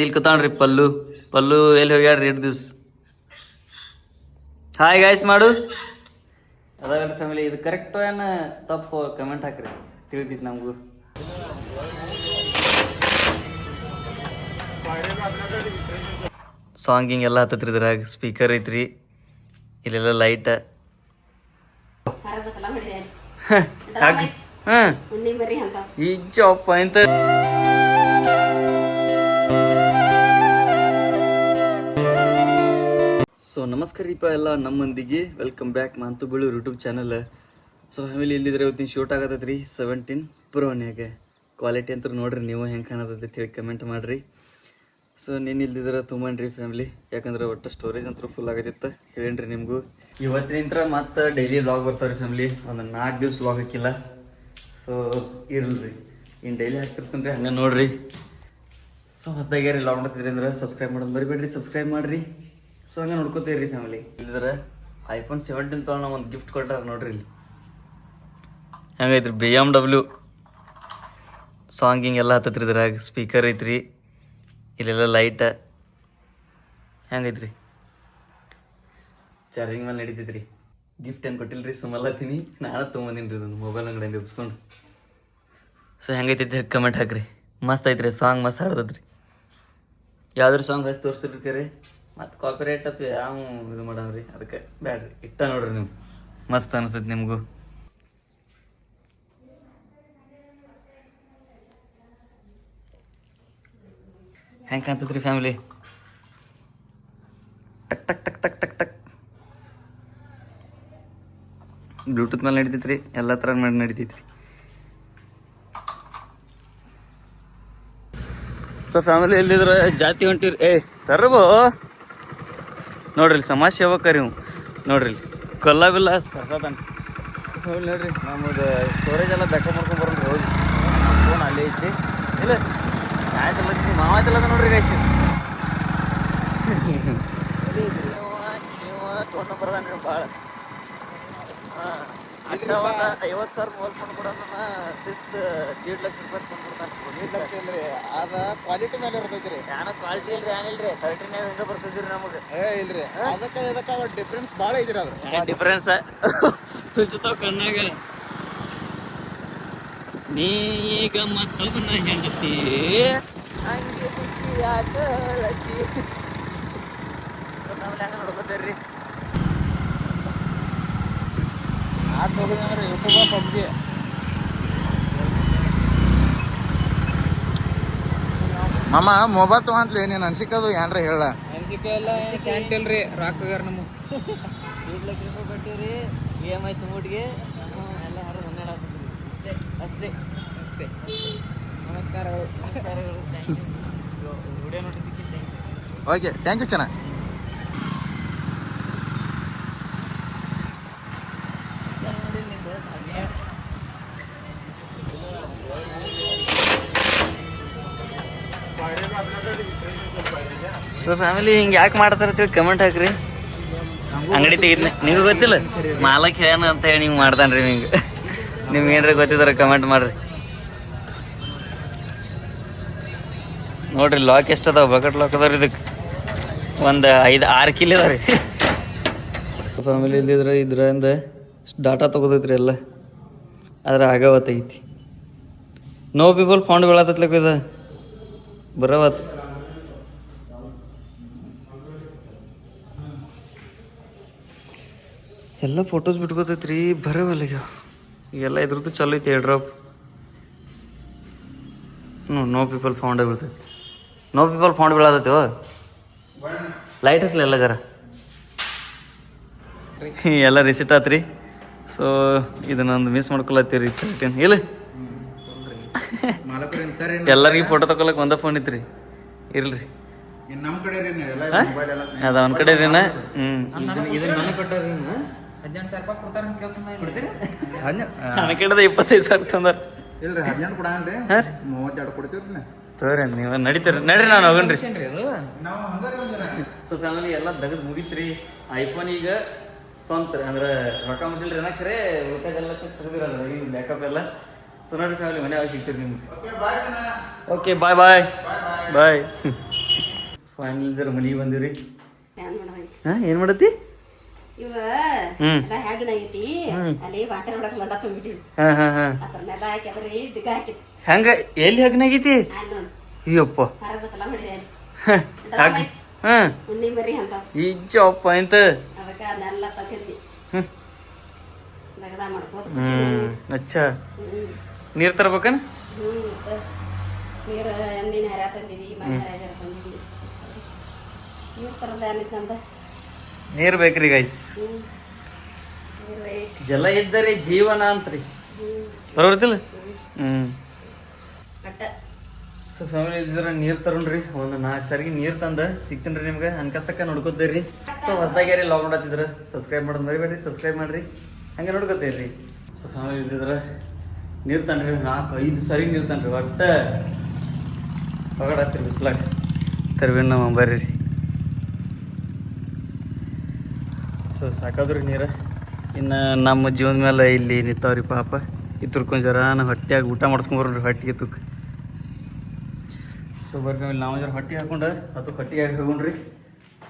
ಇಲ್ಲಿ ಕೂತಾಣ್ರಿ ಪಲ್ಲು ಪಲ್ಲು ಎಲ್ಲಿ ಹೋಗ್ಯಾಡ್ರಿ 2 ದಿವ್ಸ. ಹಾಯ್ ಗಾಯ್ಸ್ ಮಾಡು ಅದಾಗಲ್ಲ ಫ್ಯಾಮಿಲಿ. ಇದು ಕರೆಕ್ಟು ಏನು ತಪ್ಪು ಕಮೆಂಟ್ ಹಾಕ್ರಿ, ತಿಳಿತೈತಿ ನಮಗೂ. ಸಾಂಗಿಂಗ್ ಎಲ್ಲ ಹತ್ತತ್ರಿ, ಇದ್ರಾಗ ಸ್ಪೀಕರ್ ಐತ್ರಿ, ಇಲ್ಲೆಲ್ಲ ಲೈಟ್. ಈಜಪ್ಪ ಅಂತ. ಸೊ ನಮಸ್ಕಾರ ರೀಪ ಎಲ್ಲ ನಮ್ಮ ಮಂದಿಗೆ, ವೆಲ್ಕಮ್ ಬ್ಯಾಕ್ ಮಾಂತು ಬೀಳು ಯೂಟ್ಯೂಬ್ ಚಾನಲ್. ಸೊ ಫ್ಯಾಮಿಲಿ ಇಲ್ಲಿದ್ರೆ ಇವತ್ತಿನ ಶೂಟ್ ಆಗತ್ತೈತೆ ರೀ 17 ಪ್ರೋನ್ಯಾಗೆ. ಕ್ವಾಲಿಟಿ ಅಂತ ನೋಡ್ರಿ ನೀವು ಹೆಂಗೆ ಕಾಣತೈತಿ ಹೇಳಿ ಕಮೆಂಟ್ ಮಾಡಿರಿ. ಸೊ ನೀನು ಇಲ್ದಿದ್ರೆ ತುಂಬನ್ರಿ ಫ್ಯಾಮಿಲಿ, ಯಾಕಂದ್ರೆ ಒಟ್ಟು ಸ್ಟೋರೇಜ್ ಅಂತೂ ಫುಲ್ ಆಗತ್ತಿತ್ತು ಹೇಳೇನ್ರಿ ನಿಮಗೂ. ಇವತ್ತಿನಿಂದ ಮತ್ತೆ ಡೈಲಿ ವ್ಲಾಗ್ ಬರ್ತಾವ್ರಿ ಫ್ಯಾಮಿಲಿ. ಒಂದು 4 ದಿವ್ಸ ವ್ಲಾಗ್ ಹಾಕಿಲ್ಲ. ಸೊ ಇರಲ್ರಿ, ಇನ್ನು ಡೈಲಿ ಹಾಕ್ತಿರ್ತೀನಿ ರೀ, ಹಂಗೆ ನೋಡ್ರಿ. ಸೊ ಹೊಸದಾಗ್ಯಾರ ಲಾಗ್ ಮಾಡ್ತಿದ್ರಿ ಅಂದ್ರೆ ಸಬ್ಸ್ಕ್ರೈಬ್ ಮಾಡೋದು ಬರಿಬೇಡ್ರಿ, ಸಬ್ಸ್ಕ್ರೈಬ್ ಮಾಡಿರಿ. ಸೊ ಹಂಗೆ ನೋಡ್ಕೋತೀರಿ ಫ್ಯಾಮಿಲಿ. ಇಲ್ದಿದ್ರೆ iPhone 17 ತೊಗೊಂಡು ನಾವು ಒಂದು ಗಿಫ್ಟ್ ಕೊಟ್ಟಾರ ನೋಡ್ರಿ. ಇಲ್ಲಿ ಹೆಂಗೈತ್ರಿ BMW ಸಾಂಗಿಂಗ್ ಎಲ್ಲ ಹತ್ತತ್ರಿ, ಇದ್ರಾಗ ಸ್ಪೀಕರ್ ಐತ್ರಿ, ಇಲ್ಲೆಲ್ಲ ಲೈಟ್. ಹೆಂಗೈತ್ರಿ ಚಾರ್ಜಿಂಗ್ ಮೇಲೆ ನಡೀತೈತ್ರಿ. ಗಿಫ್ಟ್ ಏನು ಕೊಟ್ಟಿಲ್ರಿ, ಸುಮ್ಮಲ್ಲತ್ತೀನಿ ನಾನು ತೊಗೊಂಬಂದಿನಿ ರೀ ಇದನ್ನು ಮೊಬೈಲ್ ಅಂಗಡಿಯಿಂದ ಉಪ್ಸ್ಕೊಂಡು. ಸೊ ಹೆಂಗೈತೈತಿ ಕಮೆಂಟ್ ಹಾಕ್ರಿ. ಮಸ್ತ್ ಐತ್ರಿ ಸಾಂಗ್, ಮಸ್ತ್ ಹಾಡ್ತೈತ್ರಿ. ಯಾವ್ದಾರು ಸಾಂಗ್ ಹಚ್ಚಿ ತೋರಿಸ್ತಿರ್ತೀರಿ ಮತ್ತು ಕಾಪಿರೈಟ್ ಅಥವಾ ಯಾವ ಇದು ಮಾಡವ್ರಿ, ಅದಕ್ಕೆ ಬ್ಯಾಡ್ರಿ, ಇಟ್ಟ ನೋಡ್ರಿ ನೀವು, ಮಸ್ತ್ ಅನಿಸ್ತೈತಿ ನಿಮಗೂ. ಹೆಂಗೆ ಕಾಣ್ತೈತ್ರಿ ಫ್ಯಾಮಿಲಿ? ಟಕ್ ಟಕ್ ಟಕ್ ಟಕ್ ಟಕ್ ಟಕ್. ಬ್ಲೂಟೂತ್ ಮೇಲೆ ನಡಿತೈತ್ರಿ, ಎಲ್ಲ ಥರ ಮಾಡಿ ನಡಿತೈತ್ರಿ. ಸೊ ಫ್ಯಾಮಿಲಿ ಎಲ್ಲಿದ್ರೆ ಜಾತಿ ಹೊಂಟಿವ್ರಿ. ತರ್ಬೋ ನೋಡ್ರಿ, ಸಮಾಜ ಸೇವಕರಿ ಇವು ನೋಡ್ರಿ. ಕೊಲ್ಲಬಿಲ್ಲ ತರ್ಸತಾನ ನೋಡ್ರಿ. ನಮ್ಮದು ಸ್ಟೋರೇಜ್ ಎಲ್ಲ ಬ್ಯಾಕಪ್ ಮಾಡ್ಕೊಂಡು ಬರೋಣ್ರಿ. ಹೋಗಿ ಫೋನ್ ಅಲ್ಲೇ ಐತ್ರಿ. ಇಲ್ಲ ಆಯ್ತಲ್ಲ ಮಾವಾಯ್ತಲ್ಲ ನೋಡ್ರಿ ಗೈಸ್. ತೊಗೊಂಡು ಬರೋದನ್ರಿ ಭಾಳ. 50,000 ಮೊಬೈಲ್ ಫೋನ್ ಕೊಡೋಣ ಶಿಸ್ತು 1.5 ಲಕ್ಷ ರೂಪಾಯಿ ಕೊಂಡ್ಬಿಡ್ತಾನೆ. 1.5 ಲಕ್ಷ ಇಲ್ರಿ, ಅದ ಕ್ವಾಲಿಟಿ ಮೇಲೆ ಇರ್ತೈತಿ ರೀ. ಏನೋ ಕ್ವಾಲಿಟಿ ಇಲ್ರಿ, ಏನಿಲ್ರಿ 39 ಹಿಂಗೆ ಬರ್ತೈತಿ ರೀ ನಮಗೆ. ಇಲ್ರಿ, ಅದಕ್ಕೆ ಇದಕ್ಕೆ ಡಿಫ್ರೆನ್ಸ್ ಭಾಳ ಐತ್ರಿ. ಅದ್ರ ಡಿಫ್ರೆನ್ಸ್ ತುಚ್ಚತಾವ ಕಣ್ಣಾಗ. ನೀ ಈಗ ಮತ್ತೊಬ್ಬನ ಹೆಂಡತಿ ಹಂಗೆ ಬಿಚ್ಚಿ ಯಾಕಳತಿ ನಾವೆಲ್ಲ ಹೆಂಗೆ ನೋಡ್ಕೋತೀರಿ. ಆಟ ಹೋಗಿದ್ರೆ ಯೂಟ್ಯೂಬ ಪಬ್ಜಿ ಮಾಮ ಮೊಬೈಲ್ ತೊಗೊಂಡ್ಲಿ ನೀನು ಅನ್ಸಿಕದು ಏನ್ರ ಹೇಳ. ಅನ್ಸಿಕೆ ಎಲ್ಲ ಶಾಂತಿ ಇಲ್ರಿ, ರಾಕ್ ಹೋಗ್ಯಾರ ನಮ್ಮ 2 ಲಕ್ಷ ರೂಪಾಯಿ ಕೊಟ್ಟಿವ್ರಿ. EMI ತುಂಬಿಟ್ಗೆ ಎಲ್ಲ ಹೊರಗೆ 12 ಆಗ್ತದೆ ಅಷ್ಟೇ ಅಷ್ಟೇ. ನಮಸ್ಕಾರಗಳು ನಮಸ್ಕಾರಗಳು. ಥ್ಯಾಂಕ್ ಯು ವಿಡಿಯೋ ನೋಡಿದ್ದಕ್ಕೆ thank you. Okay, thank you. ಚೆನ್ನಾಗಿ ಸೊ ಫ್ಯಾಮಿಲಿ ಹಿಂಗೆ ಯಾಕೆ ಮಾಡ್ತಾರೆ ಅಂತೇಳಿ ಕಮೆಂಟ್ ಹಾಕ್ರಿ. ಅಂಗಡಿ ತೆಗಿದ್ನೆ ನಿಮ್ಗೆ ಗೊತ್ತಿಲ್ಲ, ಮಾಲಕ್ ಹೇಳ್ಯಾನ ಅಂತ ಹೇಳಿ ಹಿಂಗೆ ಮಾಡ್ತಾನೆ ರೀ. ನಿಮ್ಗೆ ಏನ್ರಿ ಗೊತ್ತಿದ್ದಾರೆ ಕಮೆಂಟ್ ಮಾಡ್ರಿ. ನೋಡ್ರಿ ಲಾಕ್ ಎಷ್ಟು ಅದಾವ, ಬಕೆಟ್ ಲಾಕ್ ಅದಾವ ರೀ. ಇದಕ್ಕೆ ಒಂದು 5-6 ಕಿಲ್ ಅದಾವ ರೀ. ಫ್ಯಾಮಿಲಿ ಇಲ್ಲಿದ್ರೆ ಇದ್ರಿಂದ ಡಾಟಾ ತೊಗೋತೈತ್ರಿ ಎಲ್ಲ, ಆದ್ರೆ ಆಗವತ್ತೈತಿ. ನೋ ಪೀಪಲ್ ಫೌಂಡ್ ಬೀಳತ್ತತ್ಲಕ್ಕ ಇದು ಬರವತ್ತು. ಎಲ್ಲ ಫೋಟೋಸ್ ಬಿಟ್ಕೋತೈತ್ರಿ, ಬರವಲ್ಲ ಈಗೆಲ್ಲ ಇದ್ರದ್ದು ಚಲೋ ಐತಿ. Air drop no people found ಬೀಳ್ತೈತಿ. ನೋ ಪೀಪಲ್ ಫೌಂಡ್ ಬೀಳತೈತಿ. ಲೈಟ್ ಹಸ್ಲಿ ಎಲ್ಲ ಜರ ಎಲ್ಲ ರಿಸಿಟ್ ಆತ್ರಿ. ಸೊ ಇದನ್ನೊಂದು ಮಿಸ್ ಮಾಡ್ಕೊಳತ್ತೀರಿ. ಇಲ್ಲ ಎಲ್ಲರಿಗೂ ಫೋಟೋ ತಗೊಳಕ್ ಒಂದ ಫೋನ್ ಇತ್ರಿ. ಇಲ್ರಿ ಅದ ಒಂದ್ ಕಡೆ ರೀ. ನನ್ನ ಕಡೆದ 25,000 ತಂದಾರ. ತೋರಿ ನೀವು ನಡೀತೀರಿ ನಡ್ರಿ, ನಾನು ಹೋಗನ್ರಿ. ಸೊ ಫ್ಯಾಮಿಲಿ ಎಲ್ಲ ತೆಗೆದು ಮುಗಿತ್ರಿ. ಐಫೋನ್ ಈಗ ಸ್ವಂತ ಅಂದ್ರೆ ರೊಕ್ಕ ಮುಟ್ಟಿಲ್ರಿ ಏನಕ್ರೆ, ಊಟದೆಲ್ಲ ಚೆಕ್ ತೆಗೆದಿರಲ್ಲ ಈ ಬ್ಯಾಕಪ್ ಎಲ್ಲ. ಸೊ ನೋಡ್ರಿ ಫ್ಯಾಮಿಲಿ, ಮನೆ ಯಾವಾಗ ಸಿಗ್ತೀರಿ ನಿಮ್ಗೆ. ಓಕೆ ಬಾಯ್ ಬಾಯ್ ಬಾಯ್. ಫೈನಲ್ ಇದ್ರ ಮನೆಗೆ ಬಂದಿವ್ರಿ. ಏನ್ ಮಾಡೋದು ಹಾ ಏನ್ ಮಾಡತ್ತಿ? ಇವ ಹ್ಮ್. ಎಲ್ಲ ಹ್ಯಾಗನಾಗೈತಿ ಅಲ್ಲಿ ವಾಟರ್ ಹೊಡಕ್ ಲಂಡ ತುಂಬಿಟ್ಟಿವಿ ಹಾ ಹಾ ಹಾ ಅದನ್ನೆಲ್ಲ ಹಾಕಿ ಅದ್ರಿ ಡಿಗ ಹಾಕಿದ್ ಹೆಂಗ ಎಲ್ಲಿ ಹಗ್ನಾಗೈತಿ? ನೋಡು ಅಯ್ಯಪ್ಪ ಹೊರಗೆ ಸಲ ಮಾಡಿದೆ ಹಾ ಉಣ್ಣಿ ಮರಿ ಅಂತ ಈಜಪ್ಪ ಅಂತ ಅದಕ್ಕೆ ಅದನ್ನೆಲ್ಲ ತಗದಿ ದಗದ ಮಾಡ್ಕೋತ ಅಚ್ಚಾ ನೀರ್ ತರ್ಬೇಕನ? ನೀರು ಎಣ್ಣಿನ ಹರ್ಯಾ ತಂದಿದ್ವಿ ಮನೆ ಹರ್ಯಾಜರ್ ತಂದಿದ್ವಿ ನೀರು ತರದ ಏನಿತ್ತು ನಮ್ದು ನೀರ್ ಬೇಕ್ರಿ ಗೈಸ್. ನೀರು ಐತಿ ಜಲ ಇದ್ದರೆ ಜೀವನ ಅಂತ್ರಿ ಬರೋರ್ತಿಲ್ಲ. ಕಟ್ಟ ಸೊ ಫ್ಯಾಮಿಲಿ ಇದ್ರ ನೀರ್ ತರೋಣ್ರಿ. ಒಂದು 4 ಸಾರಿಗೆ ನೀರ್ ತಂದ ಸಿಗ್ತೀನಿ ನಿಮ್ಗೆ ಅನ್ಕಸ್ತಕ್ಕ ನೋಡ್ಕೋತೀರಿ. ಸೊ ಹೊಸದಾಗ್ಯಾರಿ ಲಾಗ್ ಮಾಡತ್ತಿದ್ರ ಸಬ್ಸ್ಕ್ರೈಬ್ ಮಾಡೋದು ಮರಿಬೇಡ್ರಿ, ಸಬ್ಸ್ಕ್ರೈಬ್ ಮಾಡ್ರಿ, ಹಂಗೆ ನೋಡ್ಕೋತೀರಿ. ಸೊ ಫ್ಯಾಮಿಲಿ ಇದ್ರ ನೀರ್ ತನ್ರಿ 4-5 ಸಾರಿ ನೀರ್ ತನ್ರಿ. ಒಟ್ಟ ಹೊಗಡತ್ತೀರಿ ಬಿಸ್ಲಾಗ ತರ್ಬೇನ್ ನಮ್ಮ ಬರ್ರಿ. ಸೊ ಸಾಕಾದ್ರಿ ನೀರು. ಇನ್ನು ನಮ್ಮ ಜೀವನ ಮೇಲೆ ಇಲ್ಲಿ ನಿಂತಾವ್ರಿ ಪಾಪ. ಇತ್ತರ್ಕೊಂಡ್ ಜರ ನಾವು ಹೊಟ್ಟೆಯಾಗ ಊಟ ಮಾಡಿಸ್ಕೊಂಬರ್ರಿ ಹೊಟ್ಟಿಗೆ ತುಕ್. ಸೊ ಬರ್ರಿ ಆಮೇಲೆ ನಾವು ಜರ ಹೊಟ್ಟೆ ಹಾಕೊಂಡು ಅದು ಹೊಟ್ಟಿಗೆ ಹಾಕೊಂಡ್ರಿ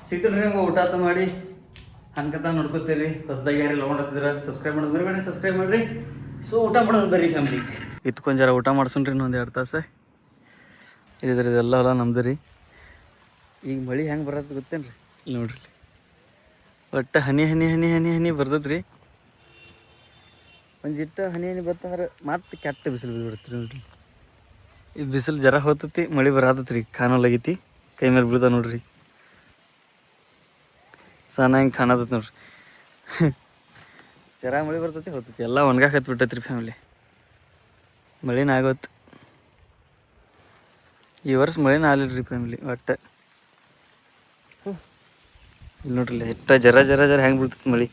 ಸಿಗ್ತೀನಿ ನಿಮ್ಗೆ ಊಟ ಆತ ಮಾಡಿ ಹಂಗತ ನೋಡ್ಕೋತೀರಿ. ಹೊಸದಾಗಿ ಯಾರು ಲವಂಡಿದ್ರ ಸಬ್ಸ್ಕ್ರೈಬ್ ಮಾಡೋದು ಬರಬೇಡಿ, ಸಬ್ಸ್ಕ್ರೈಬ್ ಮಾಡ್ರಿ. ಸೊ ಊಟ ಮಾಡೋದು ಬರ್ರಿ ಫ್ಯಾಮಿಲಿ. ಇತ್ಕೊಂಡ್ ಜರ ಊಟ ಮಾಡ್ಸೋಣ್ರಿ ಇನ್ನೊಂದು 2 ತಾಸು. ಇದೆಲ್ಲ ಹೊಲ ನಮ್ದು ರೀ. ಈಗ ಮಳೆ ಹೆಂಗೆ ಬರತ್ತೆ ಗೊತ್ತೇನ್ರಿ? ಇಲ್ಲಿ ನೋಡ್ರಿ ಒಟ್ಟು ಹನಿ ಹನಿ ಹನಿ ಹನಿ ಹನಿ ಬರ್ತದ್ರಿ. ಒಂದಿಟ್ಟು ಹನಿ ಹನಿ ಬರ್ತಂದ್ರೆ ಮತ್ತೆ ಕೆಟ್ಟ ಬಿಸಿಲು ಬಿಡ್ಬಿಡ್ತೀರಿ ನೋಡ್ರಿ. ಈ ಬಿಸಿಲು ಜರ ಹೋತತಿ, ಮಳೆ ಬರತ್ತೈತಿ. ಕಾಣಲಾಗೈತಿ, ಕೈ ಮೇಲೆ ಬೀಳ್ತಾವ ನೋಡ್ರಿ. ಸಣ್ಣ ಹಿಂಗೆ ಕಾಣತೈತಿ ನೋಡ್ರಿ. ಜರ ಮಳೆ ಬರ್ತೈತಿ ಹೋಗ್ತೈತಿ, ಎಲ್ಲ ಒಣಗಾಕತ್ ಬಿಟ್ಟೈತ್ರಿ ಫ್ಯಾಮಿಲಿ. ಮಳೆನ ಆಗೋತ್ತು. ಈ ವರ್ಷ ಮಳೆನ ಆಗಲಿಲ್ಲ ಫ್ಯಾಮಿಲಿ ಒಟ್ಟು. ಇಲ್ಲಿ ನೋಡ್ರಿ ಎಷ್ಟ ಜರ ಜರ ಜರ ಹೆಂಗೆ ಬೀಳ್ತೈತಿ ಮಳೆ.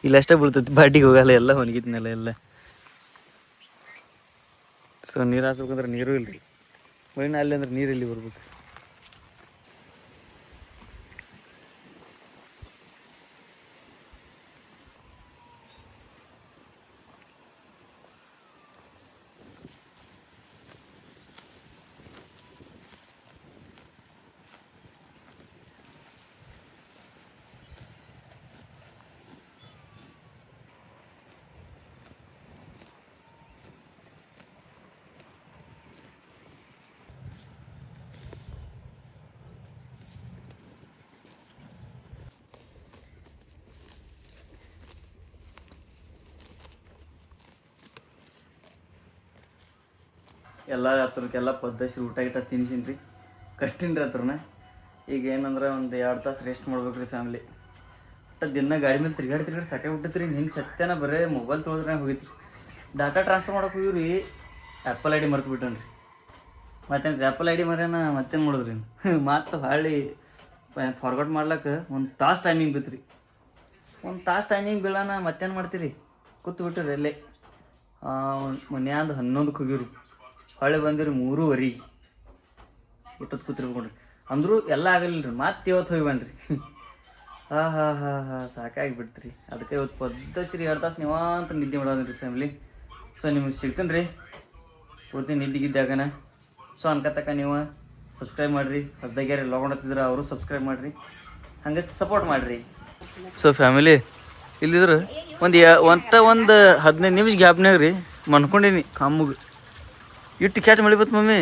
ಇಲ್ಲಿ ಅಷ್ಟೇ ಬೀಳ್ತೈತಿ, ಬಾಡಿಗೆ ಹೋಗಲ್ಲ, ಎಲ್ಲ ಒಣಗಿದ್ನೆಲ್ಲ ಎಲ್ಲ. ಸೊ ನೀರು ಹಾಸ್ಬೇಕಂದ್ರೆ ನೀರು ಇಲ್ರಿ. ಮಳಿನ ಅಲ್ಲಿ ಅಂದ್ರೆ ನೀರು ಇಲ್ಲಿ ಬರ್ಬೇಕು. ಎಲ್ಲ ಹತ್ರಕ್ಕೆಲ್ಲ ಪದ್ದಸಿ ಊಟ ಗಿಟ ತಿನ್ಸಿನಿ ರೀ, ಕಟ್ಟಿನಿ ರೀ ಹತ್ರನ. ಈಗ ಏನಂದ್ರೆ ಒಂದು 2 ತಾಸು ರೆಸ್ಟ್ ಮಾಡ್ಬೇಕು ರೀ ಫ್ಯಾಮಿಲಿ. ಒಟ್ಟು ದಿನ ಗಾಡಿ ಮೇಲೆ ತಿರ್ಗಾಡಿ ಸಾಕಾಗ್ಬಿಟ್ಟೈತೆ ರೀ. ನಿನ್ನ ಸತ್ಯನ ಬರೀ ಮೊಬೈಲ್ ತೊಳೆದ್ರೆ ಹೋಗಿತ್ತು ರೀ. ಡಾಟಾ ಟ್ರಾನ್ಸ್ಫರ್ ಮಾಡೋಕೆ ಹೋಗಿವಿ ರೀ, ಆ್ಯಪಲ್ ಐ ಡಿ ಮರ್ತು ಬಿಟ್ಟನ್ರಿ. ಮತ್ತೇನು ಆ್ಯಪಲ್ ಐ ಡಿ ಮರ್ಯಾನ ಮತ್ತೇನು ಮಾಡೋದ್ರಿ. ಮತ್ತು ಹೊಳ್ಳಿ ಫಾರ್ವರ್ಡ್ ಮಾಡ್ಲಿಕ್ಕೆ 1 ತಾಸು ಟೈಮಿಂಗ್ ಬಿತ್ತು ರೀ. 1 ತಾಸು ಟೈಮಿಂಗ್ ಬೀಳೋಣ ಮತ್ತೇನು ಮಾಡ್ತೀರಿ, ಕೂತು ಬಿಟ್ಟಿರಿ ಅಲ್ಲೇ. ಮನ್ಯಾಂದು 11ಕ್ಕೆ ಹೋಗಿವ್ರಿ, ಹೊಳ್ಳಿ ಬಂದಿರಿ 3:15 ಊಟದ ಕೂತಿರ್ಬೇಕ್ರಿ. ಅಂದರೂ ಎಲ್ಲ ಆಗಲಿಲ್ಲ ರೀ. ಮತ್ತೆ ಇವತ್ತು ಹೋಗಿ ಬನ್ರಿ. ಹಾ ಸಾಕಾಗಿ ಬಿಡ್ತೀರಿ. ಅದಕ್ಕೆ ಇವತ್ತು ಪದ್ದಸಿರಿ 2 ತಾಸು ನೀವು ಅಂತ ನಿದ್ದೆ ಮಾಡೋದ್ರಿ ಫ್ಯಾಮಿಲಿ. ಸೊ ನಿಮ್ಗೆ ಸಿಗ್ತೀನಿ ರೀ ಪೂರ್ತಿ ನಿದ್ದೆಗಿದ್ದಾಗನ. ಸೊ ಅನ್ಕತಕ್ಕ ನೀವು ಸಬ್ಸ್ಕ್ರೈಬ್ ಮಾಡಿರಿ. ಹೊಸದಾಗಿ ಯಾರು ಲಾಗ್ ಮಾಡ್ತಿದ್ರೆ ಅವರು ಸಬ್ಸ್ಕ್ರೈಬ್ ಮಾಡಿರಿ, ಹಂಗೆ ಸಪೋರ್ಟ್ ಮಾಡಿರಿ. ಸೊ ಫ್ಯಾಮಿಲಿ ಇಲ್ಲಿದ್ರೆ ಒಂದು 15 ನಿಮಿಷ ಗ್ಯಾಪ್ನಾಗ ರೀ ಮನ್ಕೊಂಡೀನಿ ಕಮ್ಮಗೆ. ಇಟ್ಟು ಕ್ಯಾಟ್ ಮಳಿ ಬತ್ತು ಮಮ್ಮಿ.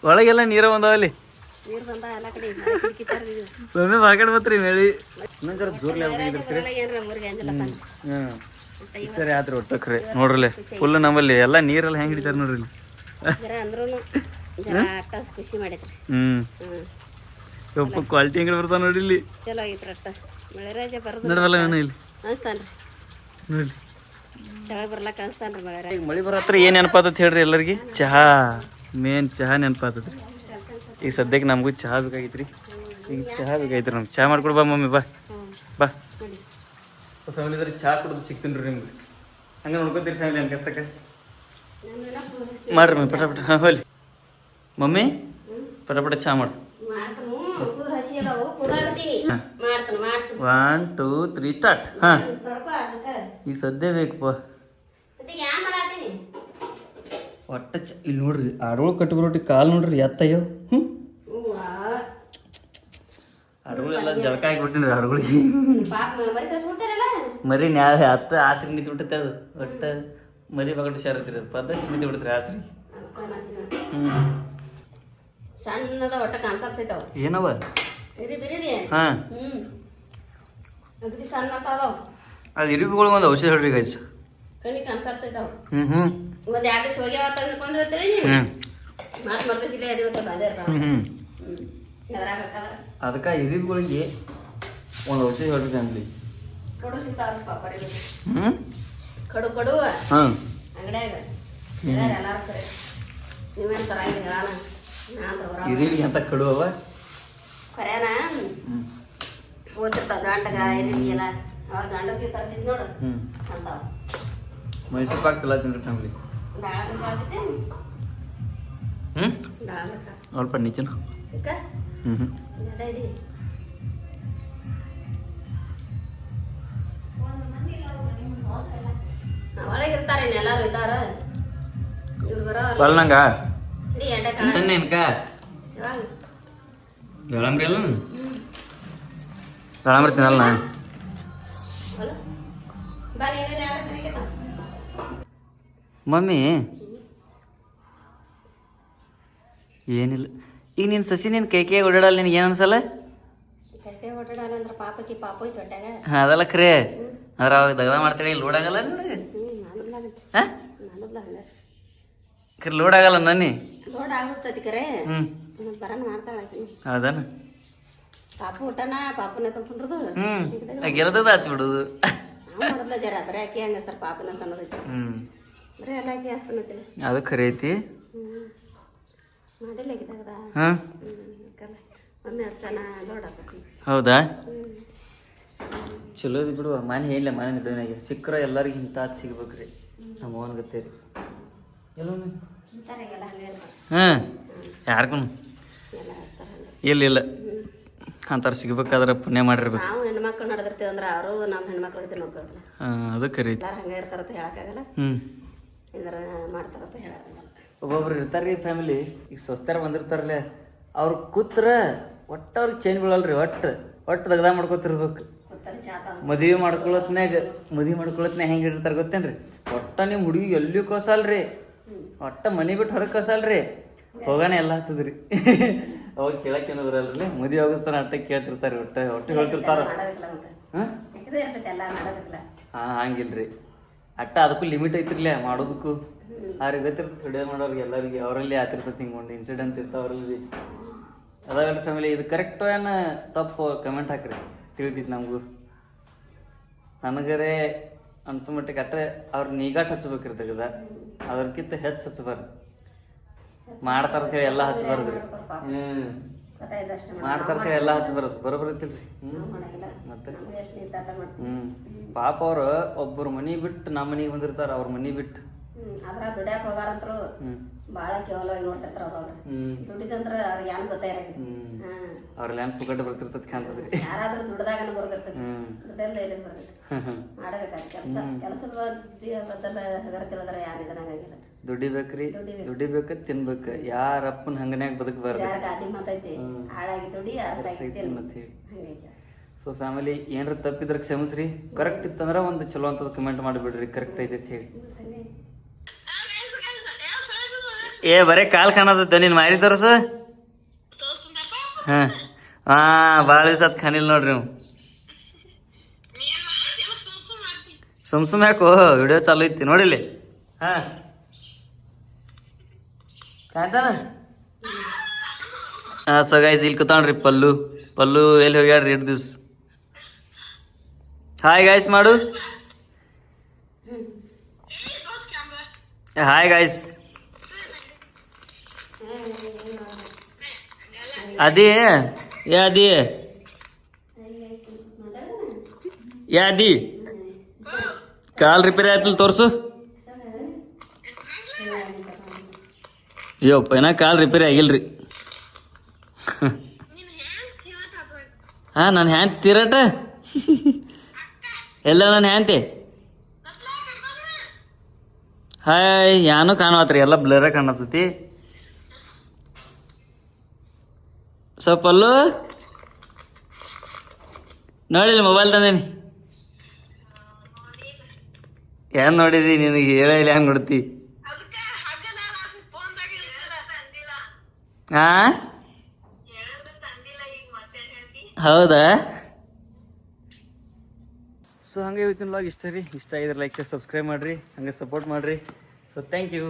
ಒಳಗೆಲ್ಲ ನೀರ ಬಂದಾವಲ್ಲಿ. ನೀರು ಬಂದ ಎಲ್ಲ ಕಡೆ ಮಮ್ಮಿ ಬಾಕಡೆ ಬತ್ರಿ ಮೇಳಿ ಇನ್ನೊಂದು ಜೋರ್ಲಿ ಸರಿ ಆತ್ರಿ ಒಟ್ಟಕ್ರಿ. ನೋಡ್ರಲ್ಲ ಫುಲ್ ನಮ್ಮಲ್ಲಿ ಎಲ್ಲ ನೀರೆಲ್ಲ ಹೆಂಗೆ ಹಿಡಿತಾರೆ ನೋಡ್ರಿ ಇಲ್ಲಿ. ಖುಷಿ ಮಾಡೈತ್ರಿ. ಯಪ್ಪ ಕ್ವಾಲಿಟಿ ಹೆಂಗೆ ಬರ್ತಾವ ನೋಡ್ರಿ ಇಲ್ಲಿ. ಚಲೋ ಆಗೈತ್ರಿ. ಅಷ್ಟ ಮಳೆ ರಾಜ ಬರೋದು ನೋಡವಲ್ಲ ನಾನು ಇಲ್ಲಿ ಅನ್ಸ್ತಾನ್ರಿ. ನೋಡ್ರಿ ಕೆಳಗೆ ಬರ್ಲಕ್ಕ ಅನ್ಸ್ತಾನ್ರಿ ಮಳೆ ರಾಜ. ಈಗ ಮಳೆ ಬರತ್ರ ಏನು ನೆನಪಾತತ್ ಹೇಳ್ರಿ ಎಲ್ಲರಿಗೆ? ಚಹಾ, ಮೇನ್ ಚಹಾ ನೆನಪಾತದ್ರಿ. ಈಗ ಸದ್ಯಕ್ಕೆ ನಮಗೂ ಚಹಾ ಬೇಕಾಗಿತ್ರಿ. ಈಗ ಚಹಾ ಬೇಕಾಗಿತ್ರಿ ನಮ್ಗೆ. ಚಹಾ ಮಾಡ್ಕೊಡು ಬಾ ಮಮ್ಮಿ, ಬಾ ಬಾ. ಫ್ಯಾಮಿಲಿ ಇದ್ರೆ ಚಹಾ ಕುಡಿದು ಸಿಗ್ತೀನಿ ರೀ ನಿಮ್ಗೆ. ಹಂಗೆ ನೋಡ್ಕೊತೀರಿ ಫ್ಯಾಮಿಲಿ ಅನ್ಕಸ್ತಕ್ಕ ಮಾಡ್ರಿ ಮಮ್ಮಿ ಪಟ. ಹಾಂ ಹೋಲಿ ಮಮ್ಮಿ, ಪಟ ಚಹಾ ಮಾಡು. 1 2 3 ಸ್ಟಾರ್ಟ್. ಹಾಂ ಈಗ ಸದ್ಯ ಬೇಕಪ್ಪ ಒಟ್ಟ ಇಲ್ಲಿ ನೋಡ್ರಿ. ಆಡೋಳು ಕಟ್ಟಿ ಬರೋಟಿ ಕಾಲು ನೋಡ್ರಿ ಎತ್ತಯ್ಯೋ. ಹಡಗುಳೆಲ್ಲ ಜಳಕ ಹಾಕಿಬಿಟ್ಟಿನಿ ರೀ ಹಡಗುಳಿಗೆ. ಪಾಪ ಮರಿ ತೋರಿಸ್ಬಿಡ್ತಾರಲ್ಲ ಮರಿ ನ್ಯಾಳ ಹತ್ತು ಆಸ್ರಿ ನಿಂತು ಬಿಟ್ಟೈತೆ ಅದು ಒಟ್ಟು ಮರಿ ಬಗಟ್ಟು ಶಾರತ್ರಿ ಅದು ಪದ್ದಸಿ ನಿಂತು ಬಿಡ್ತೀರಿ ಆಸ್ರಿ. ಸಣ್ಣದ ಒಟ್ಟ ಕಾಣಿಸಾಕ್ಸೈತವ ಏನವ ಬಿರಿ ಬಿರಿ ಹಾಂ ಅಗದಿ ಸಣ್ಣ ಅದಾವ ಅದು ಇರುಬಿಗಳು ಒಂದು ಔಷಧ ಹೇಳ್ರಿ ಗೈಸ್. ಕಣ್ಣಿ ಕಾಣಿಸಾಕ್ಸೈತವ ಹ್ಞೂ ಒಂದ್ 2 ದಿವಸ ಹೋಗ್ಯಾವ ತಂದ್ಕೊಂಡಿರ್ತೀರಿ ನೀವು ಮತ್ತೆ ಮತ್ತೆ ಸಿಲೆ ಅದೇ ಗೊತ್ತಲ್ಲ ಅದೇ ಇರ್ತಾವ. ಎದ್ರಾಗಕ್ಕಲ್ಲ ಅದಕ್ಕೆ ಇರುಬಿಗಳಿಗೆ ಒಂದು ಔಷಧ ಹೇಳ್ರಿ ಫ್ಯಾಮಿಲಿ. ಕಡು ಸಿಗ್ತಾವಪ್ಪ ಪಡಿಬೇಕು ಹ್ಞೂ ಕಡು ಕಡು ಹಾಂ ಅಂಗಡ್ಯಾಗ ಎಲ್ಲಾರು ಕರೆ ನೀವೇನು ತರಂಗಿಲ್ಲ ಹೇಳಣ ನಾನು ತಗೋರ ಇರುವಿಗೆ ಅಂತ ಕಡುವವ ಖರೇನ ಓದಿರ್ತಾವ ಜಾಂಡಗ ಇರಿವಿ ಎಲ್ಲ ಅವಾಗ ಜಾಂಡಕ್ಕೆ ತರ್ತಿದ್ ನೋಡು ಹ್ಞೂ ಅಂತಾವ ಮೈಸೂರು ಪಾಕ್ ತಿನ್ನತ್ತೀನಿ ಫ್ಯಾಮಿಲಿ. ದಾಳ ಬೇಕಾಗುತ್ತೆ ಹ್ಞೂ ದಾಳ ಬೇಕಾ ಸ್ವಲ್ಪ ನಿಜನ ಈಗ ಹ್ಞೂ ಇದೆಲ್ಲ ಇಡಿ ಒಳಗಿರ್ತಾರೆ ಎಲ್ಲಾರು ಇದ್ದಾರ ಇವ್ರು ಬರೋ ಬಲ್ಲ ನಂಗ ಇಡೀ ಎಣ್ಣೆ ಕಾಣ ತಿಂತಾನೆ ಏನಕ ಯಾವಾಗ ಹೇಳಂಬ್ರಿ ಅಲ್ಲ ಹೇಳಂಬ್ರಿ ತಿನ್ನಲ್ಲ ನಾ. ಅಲ್ಲ ಬಾ ನೀನು ಯಾರು ತಿನ್ನಕ್ಕೆ ಮಮ್ಮಿ ಏನಿಲ್ಲ ಈಗ ನೀನು ಸಸಿ ನೀನು ಕೈ ಓಡಾಡಲ್ಲ ನಿನಗೆ ಏನು ಅನ್ಸಲ್ಲ? ಕೈಕೈ ಓಡಾಡಲ್ಲ ಅಂದ್ರೆ ಪಾಪಕ್ಕೆ ಪಾಪ ಹೋಯ್ತು ಹೊಟ್ಟಾಗ ಅದೆಲ್ಲ ಖರೆ ಅದ್ರ ಅವಾಗ ದಗದ ಮಾಡ್ತಾಳೆ ಇಲ್ಲಿ ಲೋಡ್ ಆಗಲ್ಲ ನನಗೆ. ನಾನಲ್ಲ ಹಾಂ ನಾನಲ್ಲ ಹಂಗ ಖರೆ ಲೋಡ್ ಆಗಲ್ಲ ನನ್ನಿ. ಲೋಡ್ ಆಗುತ್ತತಿ ಕರೆ ಹ್ಞೂ ಬರನ್ ಮಾಡ್ತಾಳ ಆಕಿ ಹೌದಾನ ಪಾಪ ಊಟನ ಪಾಪನ ತಗೊಂಡ್ರದು ಹ್ಞೂ ಗೆರದದ ಹಚ್ಚಿ ಬಿಡುದು. ನಾವು ನೋಡದ್ಲ ಜರ ಬರೀ ಆಕಿ ಹಂಗ ಸರ್ ಪಾಪನ ಸಣ್ಣದೈತಿ ಹ್ಞೂ ಬರೀ ಎಲ್ಲ ಆಕಿ ಹಸ್ತನೈತಿಲ್ಲ ಅದು ಖರೆ ಐತಿ. ಮಾಡಿಲ್ಲ ಆಗಿದಾಗದ ಹಾಂ ಒಮ್ಮೆ ಹಚ್ಚನ ಲೋಡ್ ಆಕತಿ ಹೌದಾ ಚಲೋ ಇದು ಬಿಡುವ ಮನೆ ಹೇಳಿಲ್ಲ ಮನೆ ಬೆಳನಾಗೆ ಸಿಕ್ಕರೆ ಎಲ್ಲರಿಗೂ ಇಂಥ ಸಿಗ್ಬೇಕ್ರಿ ನಮ್ಮ ಅವನ ಗತ್ತೆ ರೀ ಎಲ್ಲ ಇಂತಾರೆಗೆಲ್ಲ ಹಂಗೆ ಇರ್ಬಾರ್ದು ಹಾಂ ಯಾರಿಗೂ ಎಲ್ಲ ಇರ್ತಾರ ಹಂಗೆ ಇಲ್ಲ ಅಂತಾರೆ ಸಿಗ್ಬೇಕಾದ್ರೆ ಪುಣ್ಯ ಮಾಡಿರ್ಬೇಕು. ನಾವು ಹೆಣ್ಮಕ್ಳು ನಡೆದಿರ್ತೀವಿ ಅಂದ್ರೆ ಅವರು ನಮ್ಮ ಹೆಣ್ಮಕ್ಳ ಜೊತೆ ನೋಡ್ಕೋಲ್ಲ ಹಾಂ ಅದು ಖರೆ ಐತಿ. ಎಲ್ಲಾರು ಹಂಗೆ ಇರ್ತಾರಂತ ಹೇಳಕ್ಕಾಗಲ್ಲ ಹ್ಞೂ ಇದ್ರ ಮಾಡ್ತಾರಂತ ಹೇಳಕ್ಕಾಗಲ್ಲ. ಒಬ್ಬೊಬ್ರು ಇರ್ತಾರೆ ರೀ ಫ್ಯಾಮಿಲಿ ಈಗ ಸ್ವಸ್ಥರ ಬಂದಿರ್ತಾರಲ್ಲ ಅವ್ರು ಕೂತ್ರ ಒಟ್ಟು ಅವ್ರಿಗೆ ಚೇಂಜ್ ಬೀಳಲ್ರಿ ಒಟ್ಟು ದಗದ ಮಾಡ್ಕೊತಿರ್ಬೇಕು. ಗೊತ್ತಲ್ಲ ಚಾತ ಮದುವೆ ಮಾಡ್ಕೊಳತ್ನ್ಯಾಗ ಹೆಂಗೆ ಇರ್ತಾರೆ ಗೊತ್ತೇನ್ರಿ ಒಟ್ಟ ನಿಮ್ಮ ಹುಡುಗಿ ಎಲ್ಲಿಯೂ ಕಳ್ಸಲ್ರಿ ಒಟ್ಟ ಮನೆ ಬಿಟ್ಟು ಹೊರಗೆ ಕಳ್ಸಲ್ರಿ ಹೋಗೋಣ ಎಲ್ಲ ಹಚ್ಚದ್ರಿ ಅವಾಗ ಕೇಳಕ್ಕೆ ಏನೋ ಬರಲ್ರಿ ಮದುವೆ ಆಗೋಸ್ತಾನ ಅಟ್ಟ ಕೇಳ್ತಿರ್ತಾರೆ ಒಟ್ಟು ಹೇಳ್ತಿರ್ತಾರ. ಮಾಡಬೇಕಲ್ಲ ಮತ್ತೆ ಹಾಂ ಇರ್ತದೆ ಇರ್ತೈತೆ ಎಲ್ಲ ಮಾಡಬೇಕಲ್ಲ ಹಾಂ ಹಂಗಿಲ್ರಿ ಅಟ್ಟ ಅದಕ್ಕೂ ಲಿಮಿಟ್ ಐತಿರ್ಲ ಮಾಡೋದಕ್ಕೂ ಅವ್ರಿಗೆ ಗೊತ್ತಿರ್ತದೆ ವಿಡಿಯೋ ಮಾಡೋರಿಗೆ ಎಲ್ಲರಿಗೆ ಅವರಲ್ಲಿ ಆತಿರ್ತೈತಿ ಹಿಂಗೆ ಒಂದು ಇನ್ಸಿಡೆಂಟ್ ಇರ್ತಾವ ಅವರಲ್ಲಿ ಅದಾಗಲ್ಲ ಫ್ಯಾಮಿಲಿ ಇದು ಕರೆಕ್ಟು ಏನು ತಪ್ಪು ಕಮೆಂಟ್ ಹಾಕ್ರಿ ತಿಳಿತೈತಿ ನಮಗೂ. ನನಗರೇ ಅನ್ಸೋ ಮಟ್ಟಿಗೆ ಅಟ್ಟ ಅವ್ರ ನೀಗಾಟ್ ಹಚ್ಬೇಕಿರ್ತದ ಅದ್ರಕ್ಕಿಂತ ಹೆಚ್ಚು ಹಚ್ಚಬಾರ್ದು. ಮಾಡ್ತಾರಂತೇಳಿ ಎಲ್ಲ ಹಚ್ಚಬಾರ್ದು ರೀ. ಗೊತ್ತಾಯ್ತಷ್ಟೇ ಮಾಡ್ತಾರಂತೇಳಿ ಎಲ್ಲ ಹಚ್ಚಬಾರ್ದು ಬರೋಬ್ಬರ ಐತಿಲ್ರಿ. ಮಾಡಂಗಿಲ್ಲ ಮತ್ತೆ ನಮ್ಗೆ ಎಷ್ಟು ನಿರ್ಧಾರ ಮಾಡ್ತೀವಿ ಪಾಪ ಅವ್ರು ಒಬ್ಬರು ಮನೆ ಬಿಟ್ಟು ನಮ್ಮ ಮನೆಗೆ ಬಂದಿರ್ತಾರ ಅವ್ರ ಮನೆ ಬಿಟ್ಟು ಅದ್ರ ದುಡ್ಯಾಕ ಹೋಗಾರಂತ್ರು ಭಾಳ ಕೇವಲವಾಗಿ ನೋಡ್ತಿರ್ತಾರ ಅವ್ರು ದುಡಿದಂದ್ರ ಅವ್ರಿಗೆ ಏನು ಗೊತ್ತೇ ಇರಂಗಿಲ್ಲ. ಅವ್ರಲ್ಲಿ ಏನು ಪುಕಟ್ ಬರ್ತಿರ್ತದ ಕಾಣ್ತದ್ರಿ. ಯಾರಾದ್ರೂ ದುಡ್ದಾಗನ ಬರೋದಿರ್ತೈತಿ ದುಡ್ಡೆಲ್ಲ ಎಲ್ಲಿ ಬರ್ತೈತಿ ಮಾಡಬೇಕಾದ್ರೆ ಕೆಲಸದ ಬದಲ ಹಗರ ತಿಳಿದ್ರೆ ಯಾರು ಇದನ್ನಾಗಿಲ್ಲ. ದುಡಿಬೇಕ್ರಿ ದುಡಿಬೇಕ ತಿನ್ಬೇಕು ಯಾರಪ್ಪನ ಹಂಗನ್ಯಾಗ ಬದುಕಬಾರ್ದು. ಯಾರ ಗಾಡಿ ಮಾತೈತಿ ಹಾಳಾಗಿ ದುಡಿ ಹಂಗೈತಿ. ಹಂಗೈತಿ. ಸೊ ಫ್ಯಾಮಿಲಿ ಏನ್ರ ತಪ್ಪಿದ್ರೆ ಕ್ಷಮಿಸ್ರಿ. ಕರೆಕ್ಟ್ ಇತ್ತಂದ್ರೆ ಒಂದು ಚಲೋ ಅಂತದ್ ಕಮೆಂಟ್ ಮಾಡಿಬಿಡ್ರಿ ಕರೆಕ್ಟ್ ಐತೈತಿ ಹೇಳಿ. ಏ ಬರೇ ಕಾಲ್ ಕಾಣತ್ತ ನೀನ್ ಮಾರಿ ತೋರ್ಸು. ಹಾಂ ಭಾಳ ದಿವಸ ಖಾನಿಲ್ ನೋಡ್ರಿ ನೀವು ಸುಮ್ ಯಾಕೋ ವಿಡಿಯೋ ಚಾಲು ಐತಿ ನೋಡಿಲ್ಲಿ. ಹಾಂ ಕಾಯ್ತಾನ. ಹಾಂ ಸೊ ಗೈಸ್ ಇಲ್ಲಿ ಕೂತಾಣ್ರಿ ಪಲ್ಲು ಎಲ್ಲಿ ಹೋಗ್ಯಾಡ್ರಿ 2 ದಿವ್ಸ. ಹಾಯ್ ಗಾಯ್ಸ್ ಮಾಡು. Hi guys. ಅದಿ ಯಾದಿ ಕಾಲ್ ರಿಪೇರಿ ಆಯ್ತಲ್ಲ ತೋರ್ಸು. ಅಯ್ಯೋಪ್ಪ ಏನ ಕಾಲ್ ರಿಪೇರಿ ಆಗಿಲ್ರಿ. ಹಾಂ ನಾನು ಹ್ಯಾಂತ ತೀರಟ ಎಲ್ಲ ನಾನು ಹ್ಯಾಂತೆ. ಹಾಯ್ ಯಾನು ಕಾಣವತ್ರಿ ಎಲ್ಲ ಬ್ಲರ ಕಾಣತೈತಿ. ಸ್ವಲ್ಪಲ್ಲು ನೋಡಿಲ್ಲ ಮೊಬೈಲ್ ತಂದೇನಿ. ಏನ್ ನೋಡಿದಿ ನಿನಗೆ ಹೇಳಿಲ್ಲ ಹೆಂಗ್ ನೋಡ್ತಿ? ಹಾ ಹೌದಾ? ಸೊ ಹಂಗೆ ಇವತ್ತಿನ ವ್ಲಾಗ್ ಇಷ್ಟ ರೀ. ಇಷ್ಟ ಆಗಿದ್ರೆ ಲೈಕ್ ಶೇರ್ ಸಬ್ಸ್ಕ್ರೈಬ್ ಮಾಡಿರಿ, ಹಂಗೆ ಸಪೋರ್ಟ್ ಮಾಡಿರಿ. So thank you.